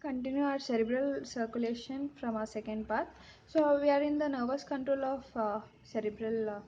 Continue our cerebral circulation from our second part. So we are in the nervous control of cerebral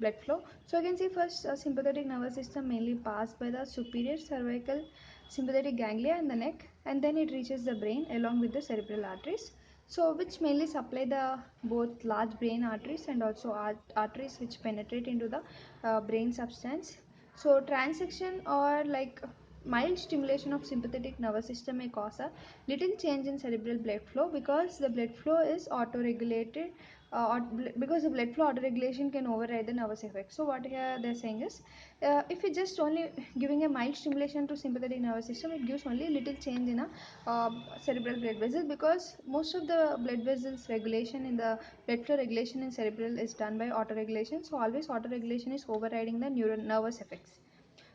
blood flow. So you can see first sympathetic nervous system mainly passed by the superior cervical sympathetic ganglia in the neck, and then it reaches the brain along with the cerebral arteries. So which mainly supply the both large brain arteries and also arteries which penetrate into the brain substance. So transection or like mild stimulation of sympathetic nervous system may cause a little change in cerebral blood flow because the blood flow is auto-regulated, because the blood flow auto-regulation can override the nervous effect. So what here they're saying is, if you just only giving a mild stimulation to sympathetic nervous system, it gives only little change in a cerebral blood vessel, because most of the blood vessels regulation in the blood flow regulation in cerebral is done by auto-regulation. So always auto-regulation is overriding the nervous effects.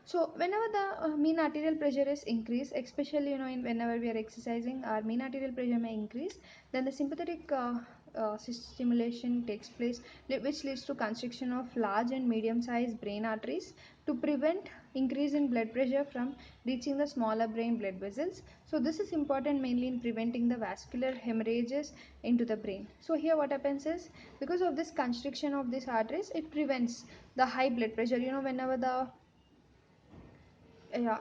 So whenever the mean arterial pressure is increased, especially whenever we are exercising, our mean arterial pressure may increase. Then the sympathetic stimulation takes place, which leads to constriction of large and medium-sized brain arteries to prevent increase in blood pressure from reaching the smaller brain blood vessels. So this is important mainly in preventing the vascular hemorrhages into the brain. So here what happens is, because of this constriction of these arteries, it prevents the high blood pressure. Whenever the yeah,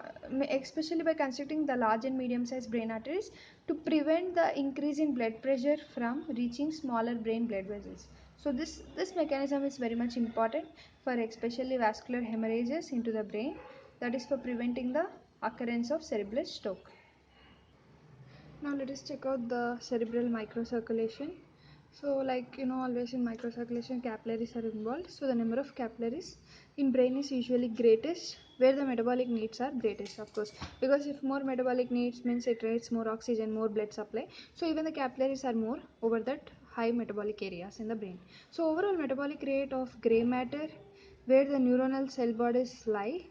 especially by constricting the large and medium sized brain arteries to prevent the increase in blood pressure from reaching smaller brain blood vessels. So this mechanism is very much important for especially vascular hemorrhages into the brain, that is for preventing the occurrence of cerebral stroke. Now let us check out the cerebral microcirculation. So always in microcirculation capillaries are involved. So the number of capillaries in brain is usually greatest where the metabolic needs are greatest, of course, because if more metabolic needs means it needs more oxygen, more blood supply. So even the capillaries are more over that high metabolic areas in the brain. So overall metabolic rate of gray matter where the neuronal cell bodies lie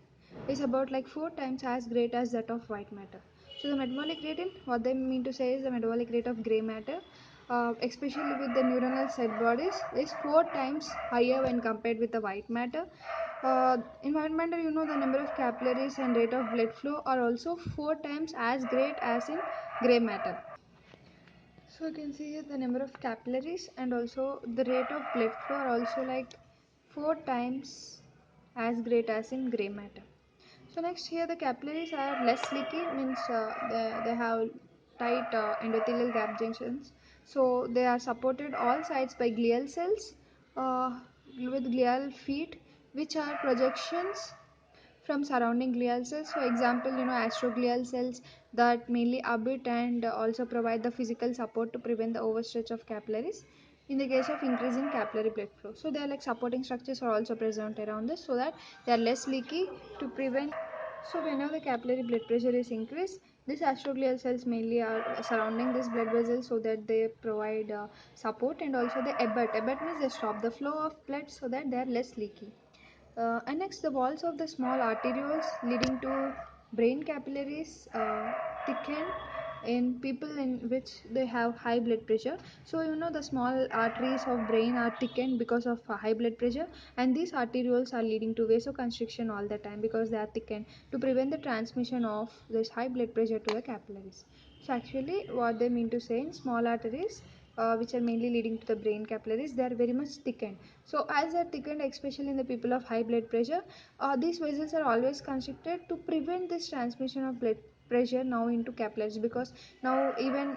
is about like 4 times as great as that of white matter. So the metabolic rate, in what they mean to say is the metabolic rate of gray matter, especially with the neuronal cell bodies, is 4 times higher when compared with the white matter. In white matter, the number of capillaries and rate of blood flow are also 4 times as great as in gray matter. So you can see here the number of capillaries and also the rate of blood flow are also like 4 times as great as in gray matter. So next here the capillaries are less leaky, means they have tight endothelial gap junctions. So they are supported all sides by glial cells with glial feet, which are projections from surrounding glial cells. So example, astroglial cells that mainly abut and also provide the physical support to prevent the overstretch of capillaries in the case of increasing capillary blood flow. So they are like supporting structures are also present around this so that they are less leaky to prevent. So whenever the capillary blood pressure is increased, these astroglial cells mainly are surrounding this blood vessel so that they provide support, and also they abut. Abut means they stop the flow of blood so that they are less leaky. And next, the walls of the small arterioles leading to brain capillaries thicken in people in which they have high blood pressure. So the small arteries of brain are thickened because of high blood pressure, and these arterioles are leading to vasoconstriction all the time because they are thickened to prevent the transmission of this high blood pressure to the capillaries. So actually what they mean to say, in small arteries which are mainly leading to the brain capillaries, they are very much thickened. So as they are thickened, especially in the people of high blood pressure, these vessels are always constricted to prevent this transmission of blood pressure now into capillaries, because now even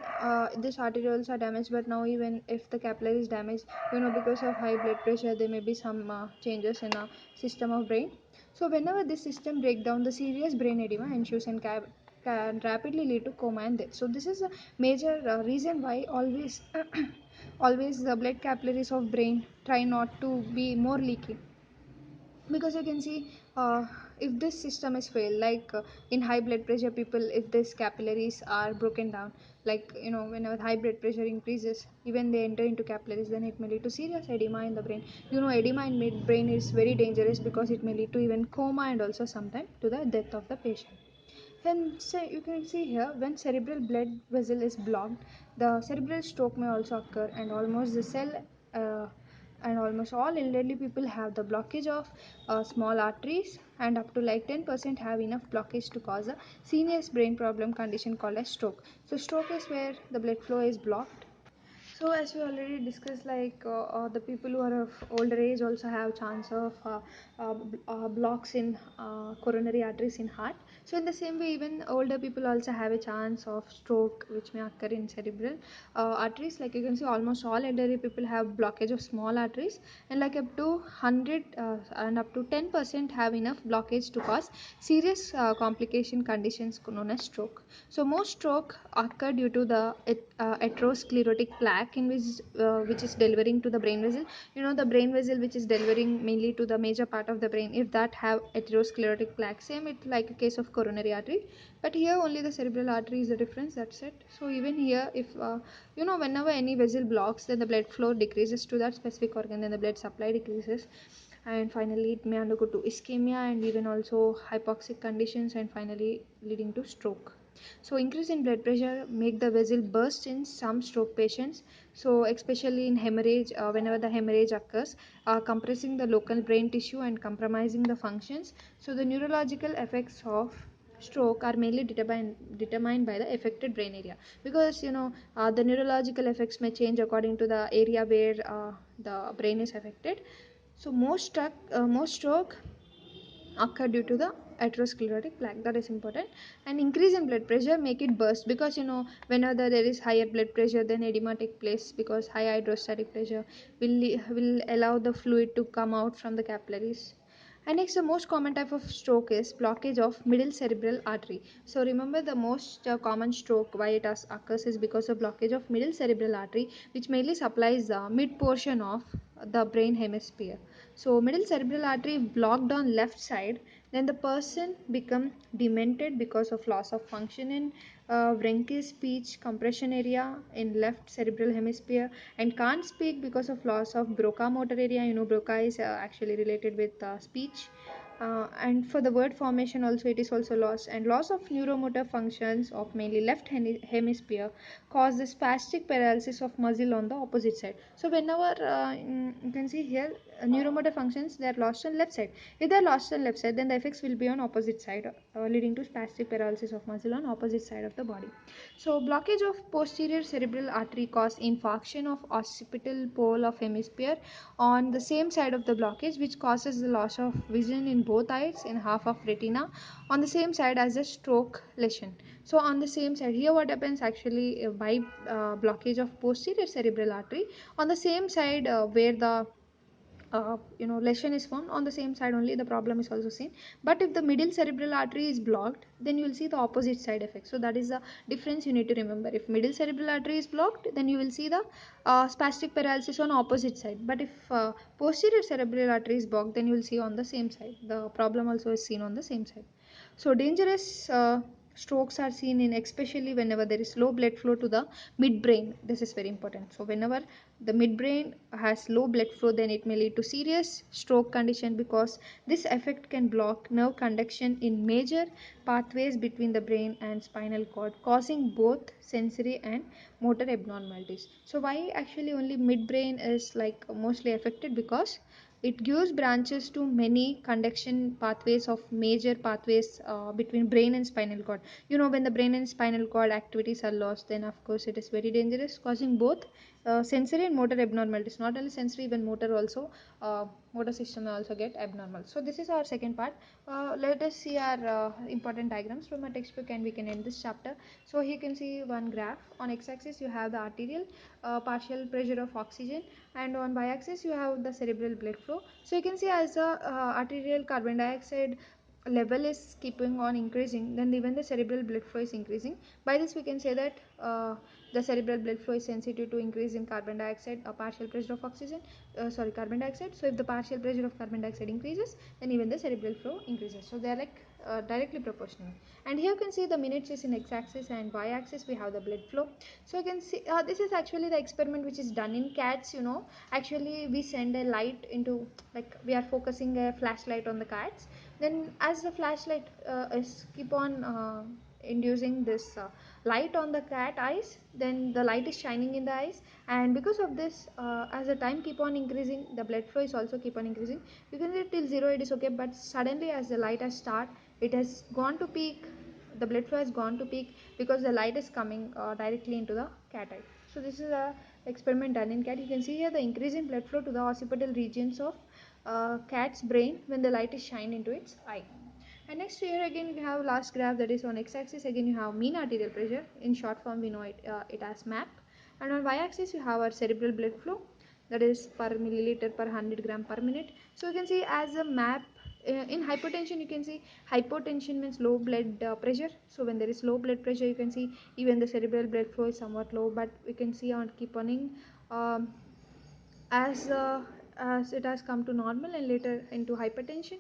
these arterioles are damaged, but now even if the capillary is damaged, because of high blood pressure there may be some changes in a system of brain. So whenever this system break down, the serious brain edema ensues and can rapidly lead to coma and death. So this is a major reason why always always the blood capillaries of brain try not to be more leaky, because you can see if this system is failed, like in high blood pressure people, if these capillaries are broken down, like whenever high blood pressure increases, even they enter into capillaries, then it may lead to serious edema in the brain. Edema in mid brain is very dangerous because it may lead to even coma and also sometimes to the death of the patient. And so you can see here, when cerebral blood vessel is blocked, the cerebral stroke may also occur, and almost all elderly people have the blockage of small arteries and up to like 10% have enough blockage to cause a serious brain problem condition called as stroke. So stroke is where the blood flow is blocked. So as we already discussed, the people who are of older age also have chance of blocks in coronary arteries in heart. So in the same way, even older people also have a chance of stroke, which may occur in cerebral arteries. Like you can see, almost all elderly people have blockage of small arteries, and like up to 100 and up to 10% have enough blockage to cause serious complication conditions known as stroke. So most stroke occur due to the atherosclerotic plaque in which is delivering to the brain vessel. You know, the brain vessel which is delivering mainly to the major part of the brain, if that have atherosclerotic plaque, same it like a case of coronary artery, but here only the cerebral artery is the difference, that's it. So even here, if whenever any vessel blocks, then the blood flow decreases to that specific organ, then the blood supply decreases, and finally it may undergo to ischemia and even also hypoxic conditions, and finally leading to stroke. So increase in blood pressure make the vessel burst in some stroke patients. So especially in hemorrhage, whenever the hemorrhage occurs, compressing the local brain tissue and compromising the functions. So the neurological effects of stroke are mainly determined by the affected brain area, because the neurological effects may change according to the area where the brain is affected. So most stroke occur due to the atherosclerotic plaque, that is important. And increase in blood pressure make it burst, because whenever there is higher blood pressure, then edema take place, because high hydrostatic pressure will allow the fluid to come out from the capillaries. And next, the most common type of stroke is blockage of middle cerebral artery. So remember, the most common stroke why it occurs is because of blockage of middle cerebral artery, which mainly supplies the mid portion of the brain hemisphere. So middle cerebral artery blocked on left side, then the person become demented because of loss of function in Wernicke's speech compression area in left cerebral hemisphere, and can't speak because of loss of Broca motor area. Broca is actually related with speech. And for the word formation also, it is also lost, and loss of neuromotor functions of mainly left hemisphere cause the spastic paralysis of muscle on the opposite side. So whenever you can see here, neuromotor functions, they are lost on left side. If they are lost on left side, then the effects will be on opposite side, leading to spastic paralysis of muscle on opposite side of the body. So blockage of posterior cerebral artery cause infarction of occipital pole of hemisphere on the same side of the blockage, which causes the loss of vision in both eyes in half of retina on the same side as a stroke lesion. So on the same side here, what happens actually, by blockage of posterior cerebral artery on the same side where the lesion is formed, on the same side only the problem is also seen. But if the middle cerebral artery is blocked, then you will see the opposite side effect. So that is the difference you need to remember. If middle cerebral artery is blocked, then you will see the spastic paralysis on opposite side. But if posterior cerebral artery is blocked, then you will see on the same side, the problem also is seen on the same side. So dangerous strokes are seen in, especially whenever there is low blood flow to the midbrain. This is very important. So whenever the midbrain has low blood flow, then it may lead to serious stroke condition, because this effect can block nerve conduction in major pathways between the brain and spinal cord, causing both sensory and motor abnormalities. So why actually only midbrain is like mostly affected? Because it gives branches to many conduction pathways of major pathways between brain and spinal cord. When the brain and spinal cord activities are lost, then of course it is very dangerous, causing both sensory and motor abnormalities. Not only sensory, even motor also. Motor system may also get abnormal. So this is our second part. Let us see our important diagrams from our textbook, and we can end this chapter. So here you can see one graph. On x-axis you have the arterial partial pressure of oxygen, and on y-axis you have the cerebral blood flow. So you can see, as the arterial carbon dioxide level is keeping on increasing, then even the cerebral blood flow is increasing. By this we can say that the cerebral blood flow is sensitive to increase in carbon dioxide, a partial pressure of carbon dioxide. So if the partial pressure of carbon dioxide increases, then even the cerebral flow increases. So they are like directly proportional. And here you can see the minutes is in x-axis, and y-axis we have the blood flow. So you can see this is actually the experiment which is done in cats. Actually we send a light into, like we are focusing a flashlight on the cats, then as the flashlight is keep on inducing this light on the cat eyes. Then the light is shining in the eyes, and because of this, as the time keep on increasing, the blood flow is also keep on increasing. You can say till 0 it is okay, but suddenly as the light has start, it has gone to peak, the blood flow has gone to peak because the light is coming directly into the cat eye. So this is a experiment done in cat. You can see here the increase in blood flow to the occipital regions of cat's brain when the light is shined into its eye. And next here again you have last graph, that is on x-axis again you have mean arterial pressure. In short form we know it as MAP. And on y-axis you have our cerebral blood flow, that is per milliliter per 100 gram per minute. So you can see as a MAP, in hypertension you can see hypotension means low blood pressure. So when there is low blood pressure, you can see even the cerebral blood flow is somewhat low, but we can see on keep on um, as as it has come to normal and later into hypertension,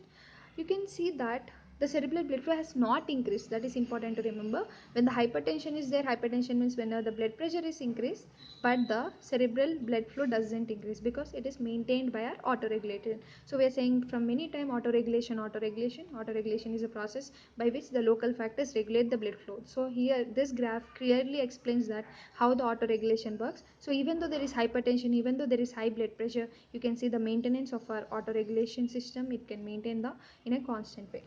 you can see that the cerebral blood flow has not increased. That is important to remember. When the hypertension is there, hypertension means when the blood pressure is increased, but the cerebral blood flow doesn't increase because it is maintained by our autoregulator. So we are saying from many time autoregulation, autoregulation. Autoregulation is a process by which the local factors regulate the blood flow. So here this graph clearly explains that how the autoregulation works. So even though there is hypertension, even though there is high blood pressure, you can see the maintenance of our autoregulation system, it can maintain the in a constant way.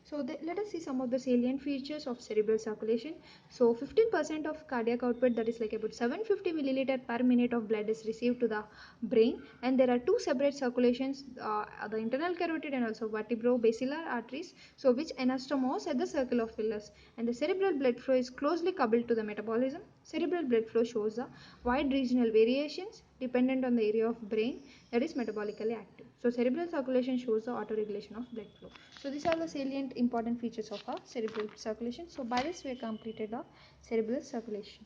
So let us see some of the salient features of cerebral circulation. So 15% of cardiac output, that is like about 750 milliliter per minute of blood is received to the brain, and there are two separate circulations, the internal carotid and also vertebrobasilar arteries, so which anastomose at the circle of Willis. And the cerebral blood flow is closely coupled to the metabolism. Cerebral blood flow shows the wide regional variations dependent on the area of brain that is metabolically active. So cerebral circulation shows the autoregulation of blood flow. So these are the salient important features of our cerebral circulation. So by this we have completed the cerebral circulation.